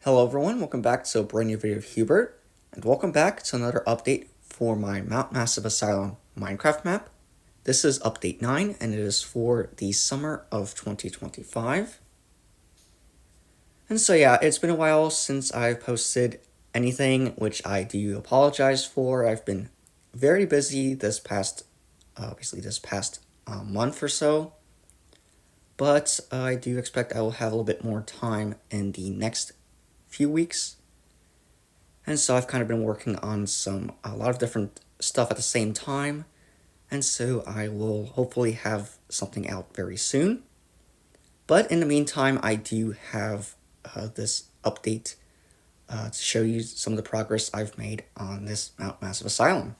Hello everyone, welcome back to a brand new video of Hubert, and welcome back to another update for my Mount Massive Asylum Minecraft map. This is update 9, and it is for the summer of 2025. And so yeah, it's been a while since I've posted anything, which I do apologize for. I've been very busy this past month or so, but I do expect I will have a little bit more time in the next few weeks. And so I've kind of been working on a lot of different stuff at the same time, and so I will hopefully have something out very soon. But in the meantime, I do have this update to show you some of the progress I've made on this Mount Massive Asylum.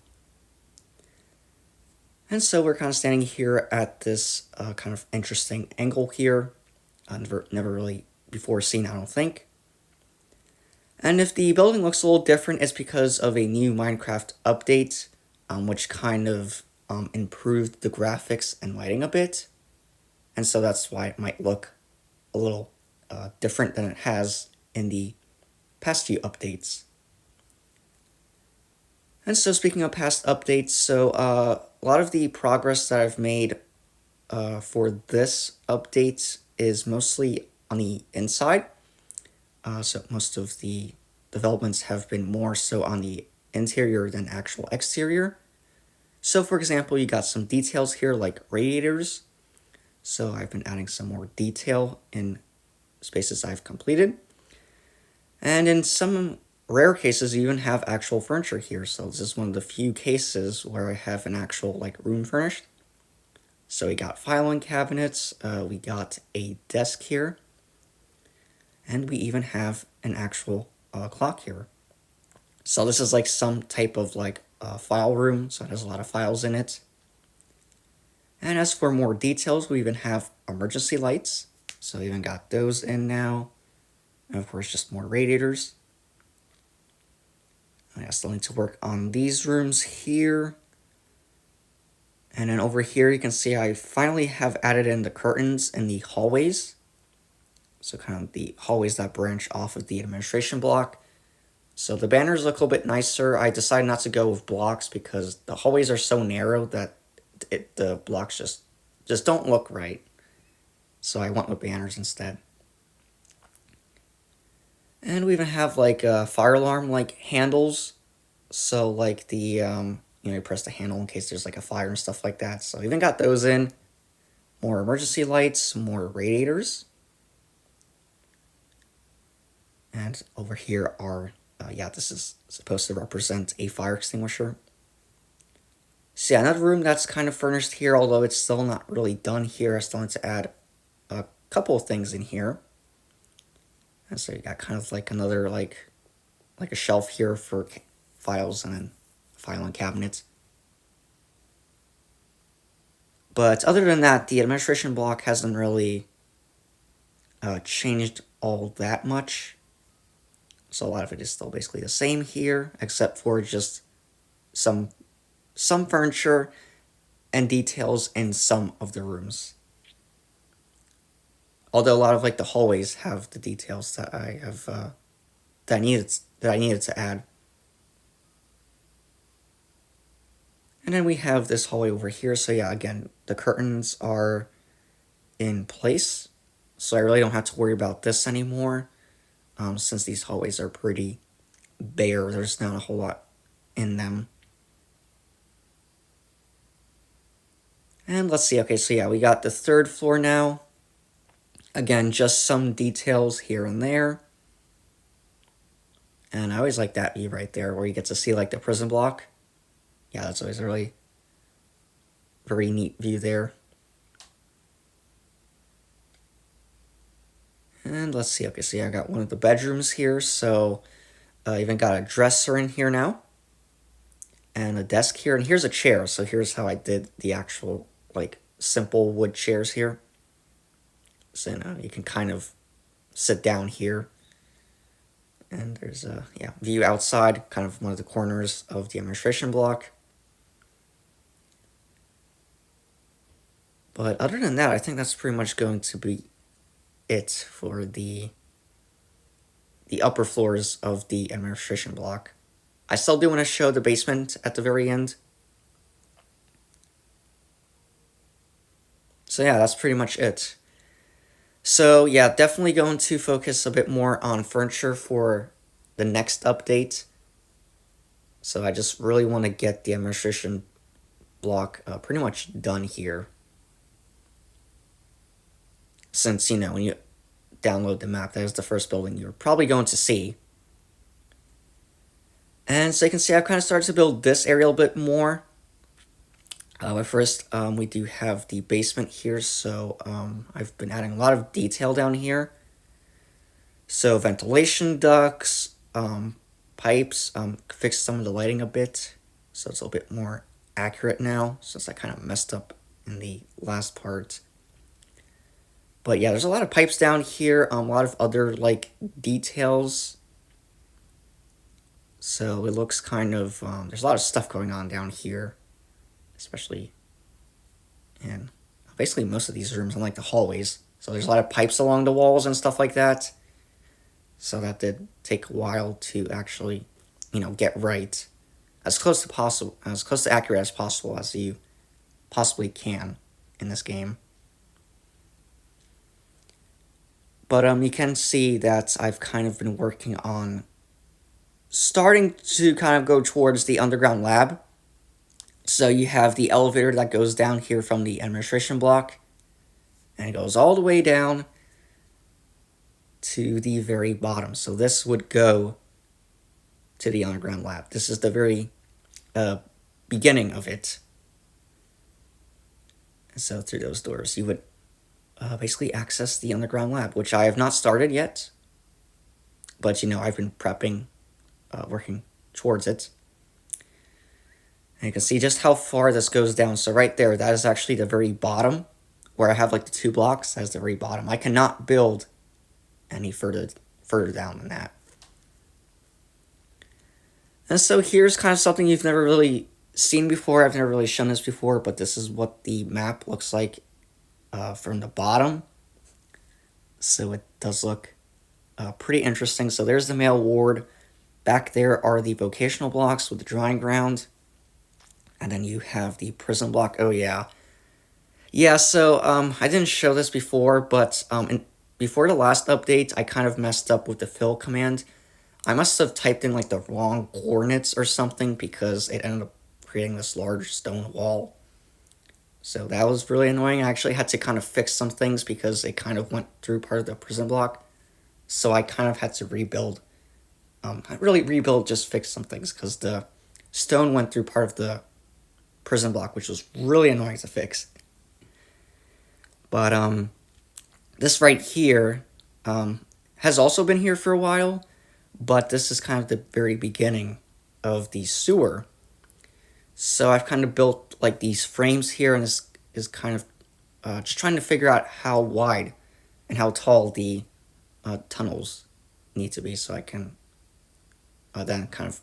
And so we're kind of standing here at this kind of interesting angle here, never really before seen, I don't think. And if the building looks a little different, it's because of a new Minecraft update, which kind of improved the graphics and lighting a bit. And so that's why it might look a little different than it has in the past few updates. And so speaking of past updates, so a lot of the progress that I've made for this update is mostly on the inside. So most of the developments have been more so on the interior than actual exterior. So for example, you got some details here like radiators. So I've been adding some more detail in spaces I've completed. And in some rare cases, you even have actual furniture here. So this is one of the few cases where I have an actual room furnished. So we got filing cabinets, we got a desk here, and we even have an actual clock here. So this is some type of file room, so it has a lot of files in it. And as for more details, we even have emergency lights, so we even got those in now. And of course, just more radiators. I still need to work on these rooms here. And then over here, you can see I finally have added in the curtains in the hallways. So kind of the hallways that branch off of the administration block. So the banners look a little bit nicer. I decided not to go with blocks because the hallways are so narrow that the blocks just don't look right. So I went with banners instead. And we even have fire alarm handles. So you press the handle in case there's a fire and stuff like that. So I even got those in. More emergency lights, more radiators. And over here are, this is supposed to represent a fire extinguisher. So yeah, another room that's kind of furnished here, although it's still not really done here. I still need to add a couple of things in here. And so you got kind of another, like a shelf here for files and then filing cabinets. But other than that, the administration block hasn't really changed all that much. So a lot of it is still basically the same here, except for just some furniture and details in some of the rooms. Although a lot of the hallways have the details that I have that I needed to add. And then we have this hallway over here. So yeah, again, the curtains are in place, so I really don't have to worry about this anymore. Since these hallways are pretty bare, there's not a whole lot in them. And let's see, okay, so yeah, we got the third floor now. Again, just some details here and there. And I always like that view right there where you get to see the prison block. Yeah, that's always a really very neat view there. And let's see, okay, so yeah, I got one of the bedrooms here, so I even got a dresser in here now. And a desk here, and here's a chair, so here's how I did the actual, simple wood chairs here. So now you can kind of sit down here. And there's a, view outside, kind of one of the corners of the administration block. But other than that, I think that's pretty much going to be it for the the upper floors of the administration block. I still do want to show the basement at the very end. So yeah, that's pretty much it. So yeah, definitely going to focus a bit more on furniture for the next update. So I just really want to get the administration block pretty much done here. Since, you know, when you download the map, that is the first building you're probably going to see. And so you can see I've kind of started to build this area a little bit more. But first, we do have the basement here, so I've been adding a lot of detail down here. So ventilation ducts, pipes, fixed some of the lighting a bit, so it's a little bit more accurate now, since I kind of messed up in the last part. But yeah, there's a lot of pipes down here, a lot of other, like, details. So it looks kind of, there's a lot of stuff going on down here, especially in basically most of these rooms, unlike the hallways. So there's a lot of pipes along the walls and stuff like that. So that did take a while to actually, you know, get right. As close to accurate as possible as you possibly can in this game. But you can see that I've kind of been working on starting to kind of go towards the underground lab. So you have the elevator that goes down here from the administration block, and it goes all the way down to the very bottom. So this would go to the underground lab. This is the very beginning of it. And so through those doors, you would basically access the underground lab, which I have not started yet. But, you know, I've been prepping, working towards it. And you can see just how far this goes down. So right there, that is actually the very bottom, where I have like the 2 blocks. That's the very bottom. I cannot build any further down than that. And so here's kind of something you've never really seen before. I've never really shown this before, but this is what the map looks like from the bottom. So it does look pretty interesting. So there's the male ward. Back there are the vocational blocks with the drying ground. And then you have the prison block. Oh, yeah. Yeah, so I didn't show this before, but before the last update, I kind of messed up with the fill command. I must have typed in like the wrong coordinates or something, because it ended up creating this large stone wall. So that was really annoying. I actually had to kind of fix some things because it kind of went through part of the prison block. So I kind of had to rebuild. Not really rebuild, just fix some things, because the stone went through part of the prison block, which was really annoying to fix. But this right here has also been here for a while, but this is kind of the very beginning of the sewer. So I've kind of built like these frames here, and this is kind of just trying to figure out how wide and how tall the tunnels need to be, so I can then kind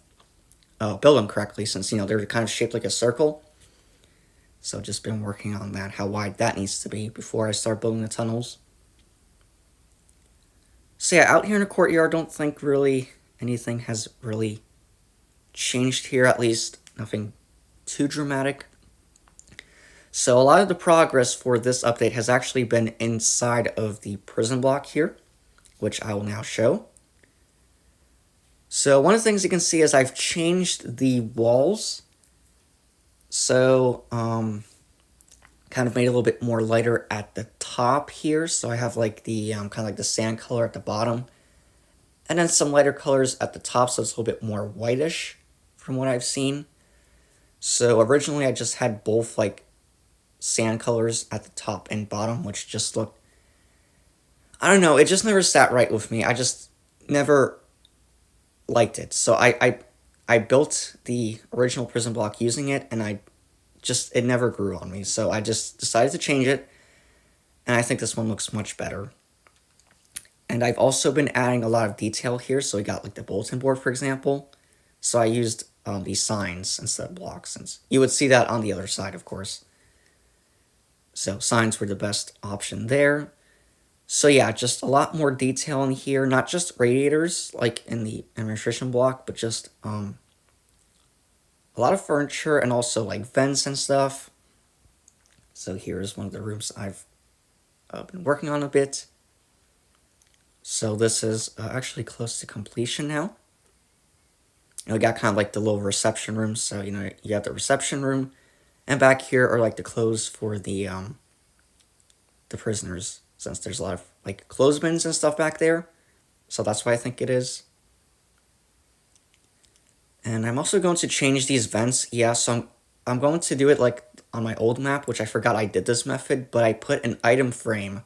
of build them correctly, since, you know, they're kind of shaped like a circle. So just been working on that, how wide that needs to be before I start building the tunnels. So yeah, out here in the courtyard, I don't think really anything has really changed here, at least nothing too dramatic. So a lot of the progress for this update has actually been inside of the prison block here, which I will now show. So one of the things you can see is I've changed the walls. So, kind of made it a little bit more lighter at the top here. So I have like the, kind of like the sand color at the bottom. And then some lighter colors at the top, so it's a little bit more whitish from what I've seen. So originally I just had both like sand colors at the top and bottom, which just looked, I don't know, it just never sat right with me. I just never liked it. So I built the original prison block using it, and it never grew on me. So I just decided to change it, and I think this one looks much better. And I've also been adding a lot of detail here. So we got like the bulletin board, for example. So I used these signs instead of blocks, since you would see that on the other side, of course. So signs were the best option there. So yeah, just a lot more detail in here, not just radiators like in the administration block, but just a lot of furniture and also like vents and stuff. So here's one of the rooms I've been working on a bit. So this is actually close to completion now. We got kind of like the little reception room. So you have the reception room, and back here are like the clothes for the prisoners, since there's a lot of like clothesbins and stuff back there. So that's why I think it is. And I'm also going to change these vents. Yeah, so I'm going to do it like on my old map, which I forgot I did this method, but I put an item frame,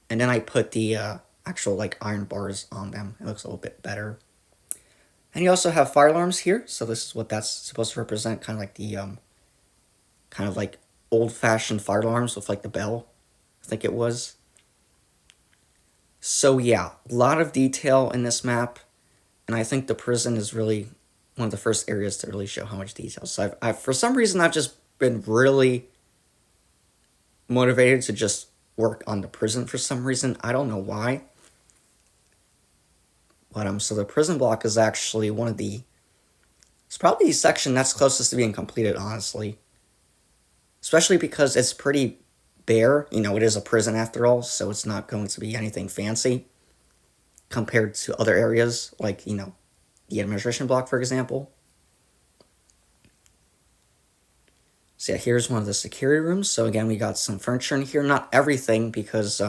and then I put the actual like iron bars on them. It looks a little bit better. And you also have fire alarms here, so this is what that's supposed to represent, kind of like the kind of like old-fashioned fire alarms with like the bell, I think it was. So yeah, a lot of detail in this map, and I think the prison is really one of the first areas to really show how much detail. So I've for some reason I've just been really motivated to just work on the prison for some reason. I don't know why. But so the prison block is actually one of the, it's probably the section that's closest to being completed, honestly. Especially because it's pretty bare. It is a prison after all, so it's not going to be anything fancy compared to other areas, like, the administration block, for example. So yeah, here's one of the security rooms. So again, we got some furniture in here. Not everything, because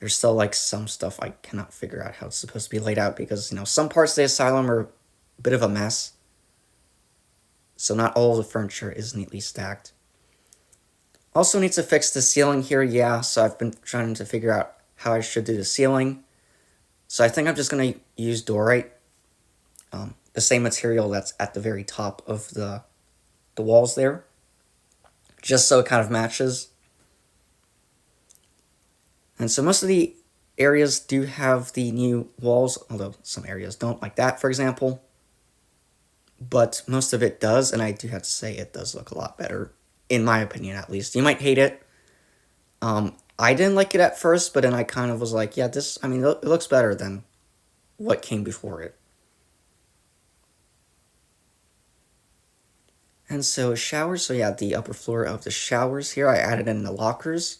there's still like some stuff I cannot figure out how it's supposed to be laid out, because some parts of the asylum are a bit of a mess. So not all the furniture is neatly stacked. Also need to fix the ceiling here, yeah, so I've been trying to figure out how I should do the ceiling. So I think I'm just going to use dorite, the same material that's at the very top of the walls there, just so it kind of matches. And so most of the areas do have the new walls, although some areas don't, like that, for example. But most of it does, and I do have to say it does look a lot better, in my opinion at least. You might hate it. I didn't like it at first, but then I kind of was like, yeah, it looks better than what came before it. And so showers, so yeah, the upper floor of the showers here, I added in the lockers.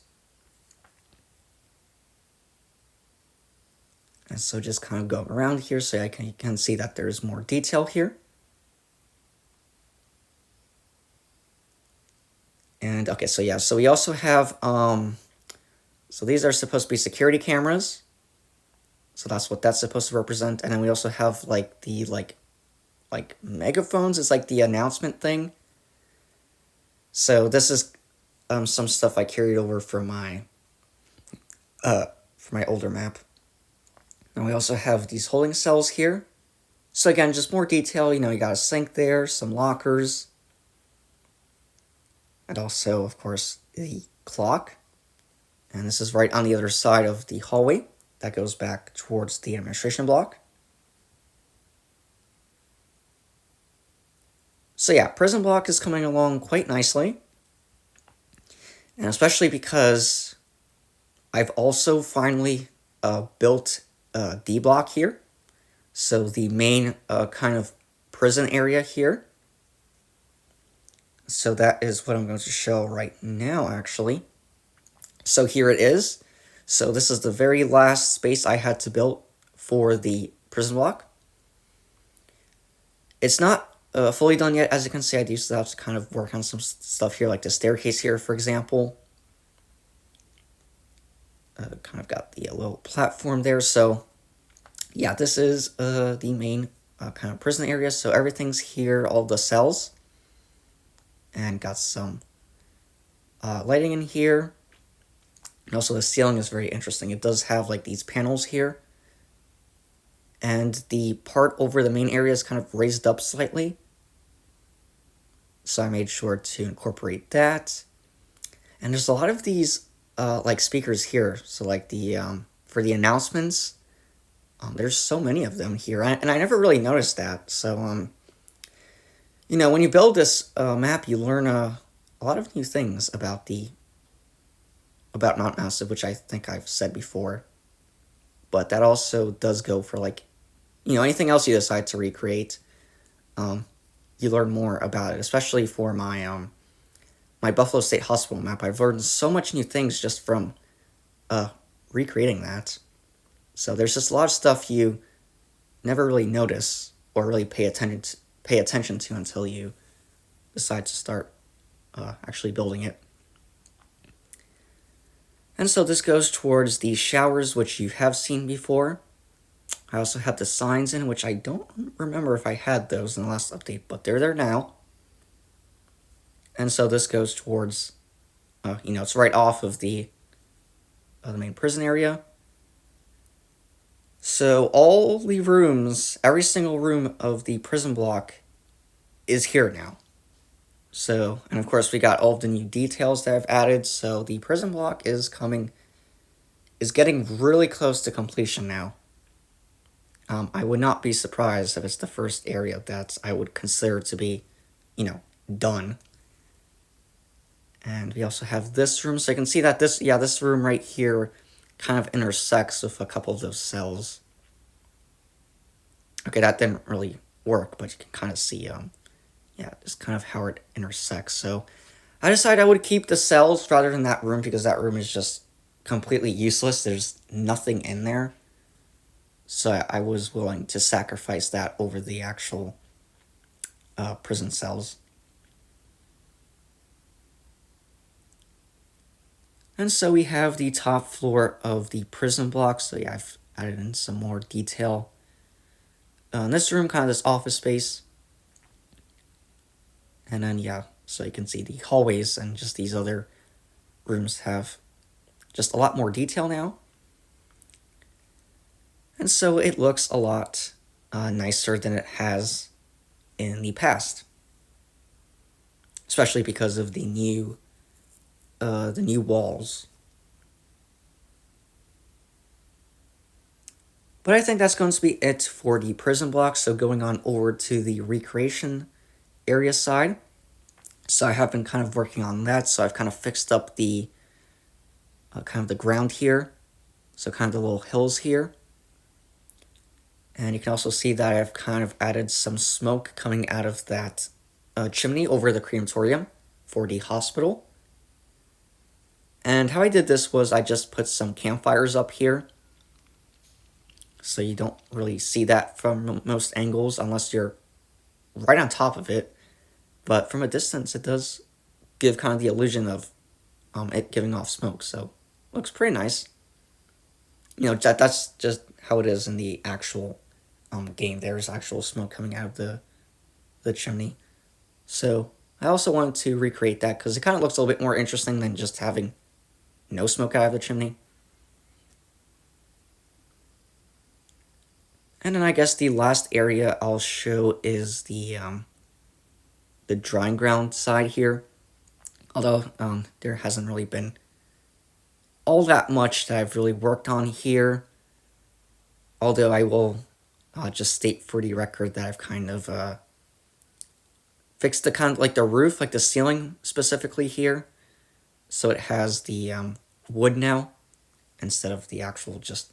And so just kind of go around here so you can see that there's more detail here. And okay, so yeah, so we also have, so these are supposed to be security cameras. So that's what that's supposed to represent. And then we also have like the, like megaphones. It's like the announcement thing. So this is some stuff I carried over from my older map. And we also have these holding cells here. So again, just more detail. You got a sink there, some lockers, and also, of course, the clock. And this is right on the other side of the hallway that goes back towards the administration block. So yeah, prison block is coming along quite nicely. And especially because I've also finally built D block here. So the main kind of prison area here. So that is what I'm going to show right now, actually. So here it is. So this is the very last space I had to build for the prison block. It's not fully done yet. As you can see, I do still have to kind of work on some stuff here, like the staircase here, for example. Kind of got the little platform there. So yeah, this is the main kind of prison area. So everything's here, all the cells. And got some lighting in here. And also the ceiling is very interesting. It does have like these panels here. And the part over the main area is kind of raised up slightly. So I made sure to incorporate that. And there's a lot of these like speakers here. So like the for the announcements, there's so many of them here. And I never really noticed that. So when you build this map, you learn a lot of new things about about Mount Massive, which I think I've said before. But that also does go for like, anything else you decide to recreate. Um, you learn more about it, especially for my Buffalo State Hospital map. I've learned so much new things just from recreating that. So there's just a lot of stuff you never really notice or really pay attention to until you decide to start actually building it. And so this goes towards the showers, which you have seen before. I also have the signs in, which I don't remember if I had those in the last update, but they're there now. And so this goes towards, it's right off of the main prison area. So all the rooms, every single room of the prison block is here now. So, and of course we got all of the new details that I've added, so the prison block is getting really close to completion now. I would not be surprised if it's the first area that I would consider to be, done. And we also have this room, so you can see that this room right here kind of intersects with a couple of those cells. Okay, that didn't really work, but you can kind of see, just kind of how it intersects. So I decided I would keep the cells rather than that room because that room is just completely useless. There's nothing in there. So I was willing to sacrifice that over the actual prison cells. And so we have the top floor of the prison block. So yeah, I've added in some more detail. In this room, kind of this office space. And then, so you can see the hallways and just these other rooms have just a lot more detail now. And so it looks a lot nicer than it has in the past. Especially because of the new walls. But I think that's going to be it for the prison block. So going on over to the recreation area side. So I have been kind of working on that. So I've kind of fixed up the kind of the ground here. So kind of the little hills here. And you can also see that I've kind of added some smoke coming out of that chimney over the crematorium for the hospital. And how I did this was I just put some campfires up here. So you don't really see that from most angles unless you're right on top of it. But from a distance, it does give kind of the illusion of it giving off smoke. So looks pretty nice. That's just how it is in the actual game. There's actual smoke coming out of the chimney. So I also wanted to recreate that because it kind of looks a little bit more interesting than just having no smoke out of the chimney. And then I guess the last area I'll show is the drying ground side here. Although there hasn't really been all that much that I've really worked on here. Although I will just state for the record that I've kind of fixed the kind of like the roof, like the ceiling specifically here. So it has the wood now instead of the actual just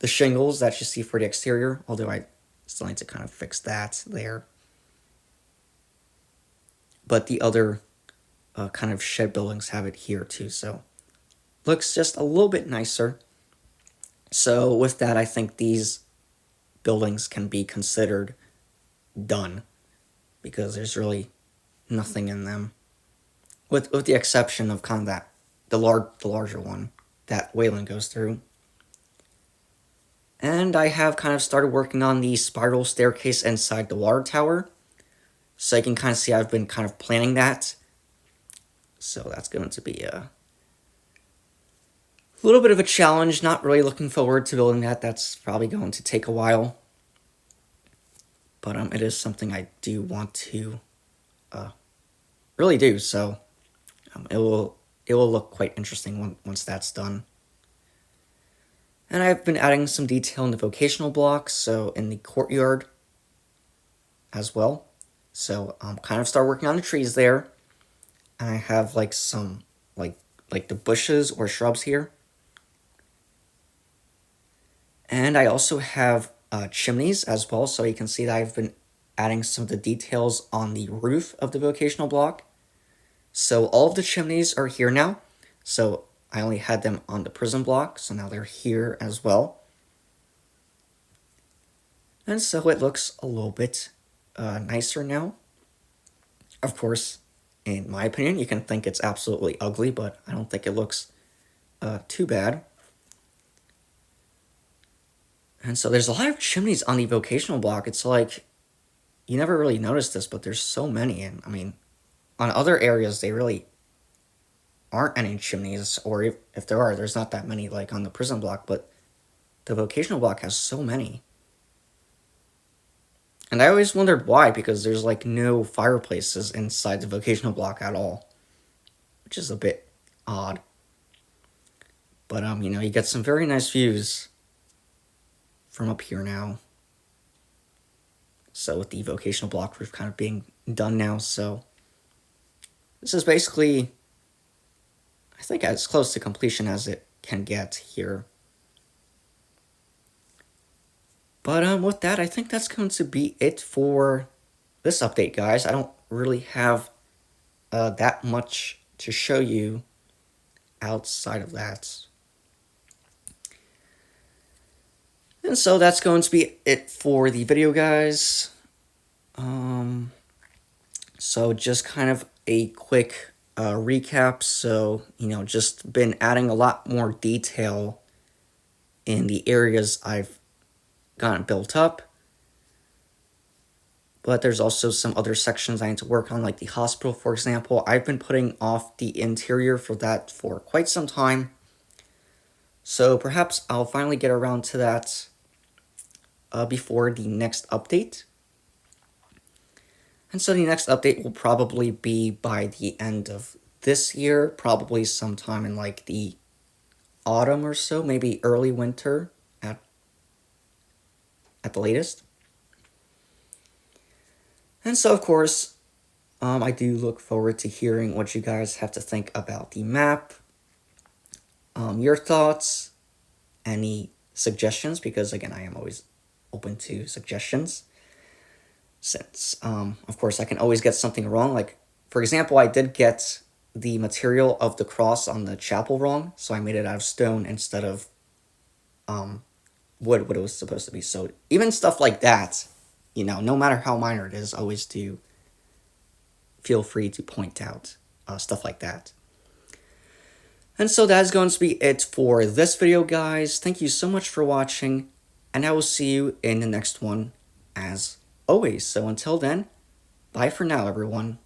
the shingles that you see for the exterior, although I still need to kind of fix that there. But the other kind of shed buildings have it here too, so looks just a little bit nicer. So with that, I think these buildings can be considered done because there's really nothing in them, with the exception of kind of that the larger one that Wayland goes through. And I have kind of started working on the spiral staircase inside the water tower. So you can kind of see I've been kind of planning that. So that's going to be a little bit of a challenge. Not really looking forward to building that. That's probably going to take a while. But it is something I do want to really do. So it will look quite interesting once that's done. And I've been adding some detail in the vocational blocks, so in the courtyard as well. So kind of start working on the trees there. And I have like some like like the bushes or shrubs here. And I also have chimneys as well, so you can see that I've been adding some of the details on the roof of the vocational block. So all of the chimneys are here now. So I only had them on the prison block, so now they're here as well. And so it looks a little bit nicer now. Of course, in my opinion, you can think it's absolutely ugly, but I don't think it looks too bad. And so there's a lot of chimneys on the vocational block. It's like, you never really notice this, but there's so many. And I mean, on other areas, they really aren't any chimneys, or if there are, there's not that many like on the prison block, but the vocational block has so many. And I always wondered why, because there's like no fireplaces inside the vocational block at all, which is a bit odd. But you know, you get some very nice views from up here now. So with the vocational block roof kind of being done now, so this is basically, I think, as close to completion as it can get here. But with that, I think that's going to be it for this update, guys. I don't really have that much to show you outside of that. And so that's going to be it for the video, guys. So just kind of a quick recap. So, you know, just been adding a lot more detail in the areas I've gotten built up. But there's also some other sections I need to work on, like the hospital, for example. I've been putting off the interior for that for quite some time. So perhaps I'll finally get around to that before the next update. And so the next update will probably be by the end of this year, probably sometime in like the autumn or so, maybe early winter at the latest. And so, of course, I do look forward to hearing what you guys have to think about the map, your thoughts, any suggestions, because again, I am always open to suggestions. Since, of course, I can always get something wrong. Like, for example, I did get the material of the cross on the chapel wrong, so I made it out of stone instead of wood, what it was supposed to be. So even stuff like that, you know, no matter how minor it is, always do feel free to point out stuff like that. And so that is going to be it for this video, guys. Thank you so much for watching, and I will see you in the next one as always. So until then, bye for now, everyone.